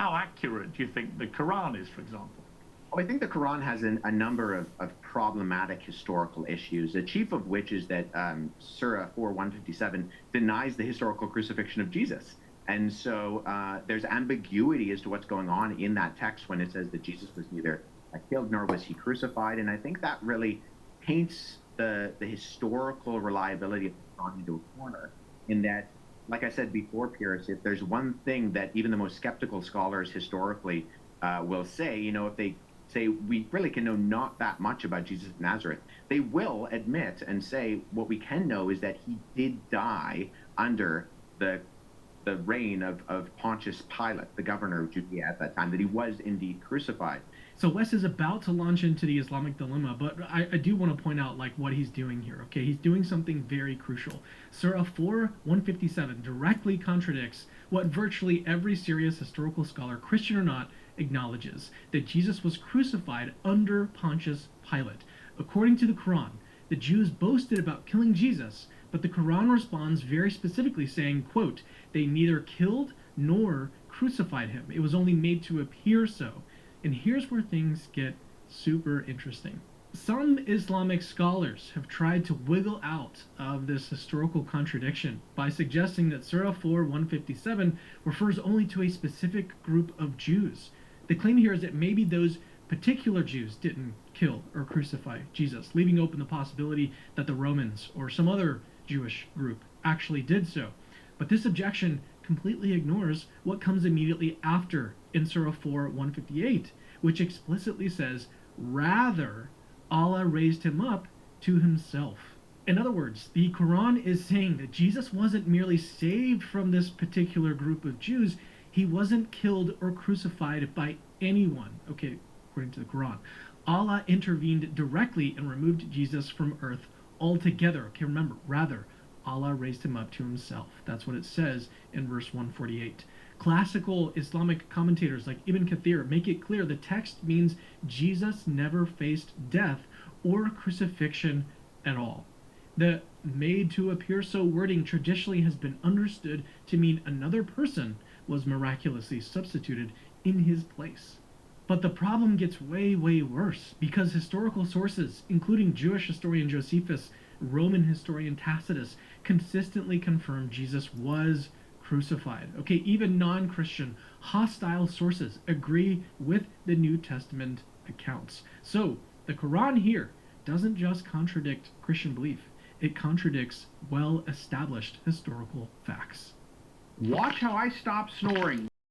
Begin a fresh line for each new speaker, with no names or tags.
how accurate do you think the Quran is, for example?
Well, I think the Quran has a number of problematic historical issues, the chief of which is that Surah 4:157 denies the historical crucifixion of Jesus. And so there's ambiguity as to what's going on in that text when it says that Jesus was neither killed nor was he crucified. And I think that really paints the historical reliability of the Quran into a corner, in that, like I said before, Pierce, if there's one thing that even the most skeptical scholars historically will say, if they say we really can know not that much about Jesus of Nazareth, they will admit and say what we can know is that he did die under the reign of Pontius Pilate, the governor of Judea at that time, that he was indeed crucified.
So Wes is about to launch into the Islamic dilemma, but I do want to point out what he's doing here. Okay, he's doing something very crucial. Surah 4:157 directly contradicts what virtually every serious historical scholar, Christian or not, acknowledges, that Jesus was crucified under Pontius Pilate. According to the Quran, the Jews boasted about killing Jesus, but the Quran responds very specifically saying, quote, "They neither killed nor crucified him. It was only made to appear so." And here's where things get super interesting. Some Islamic scholars have tried to wiggle out of this historical contradiction by suggesting that Surah 4:157 refers only to a specific group of Jews. The claim here is that maybe those particular Jews didn't kill or crucify Jesus, leaving open the possibility that the Romans or some other Jewish group actually did so. But this objection completely ignores what comes immediately after in Surah 4:158, which explicitly says, rather, Allah raised him up to himself. In other words, the Quran is saying that Jesus wasn't merely saved from this particular group of Jews, he wasn't killed or crucified by anyone, okay, according to the Quran. Allah intervened directly and removed Jesus from earth altogether. Okay, remember, rather, Allah raised him up to himself. That's what it says in verse 148. Classical Islamic commentators like Ibn Kathir make it clear the text means Jesus never faced death or crucifixion at all. The made to appear so wording traditionally has been understood to mean another person was miraculously substituted in his place. But the problem gets way, way worse, because historical sources, including Jewish historian Josephus, Roman historian Tacitus, consistently confirm Jesus was crucified. Okay, even non-Christian, hostile sources agree with the New Testament accounts. So, the Quran here doesn't just contradict Christian belief, it contradicts well-established historical facts.
Watch how I stop snoring.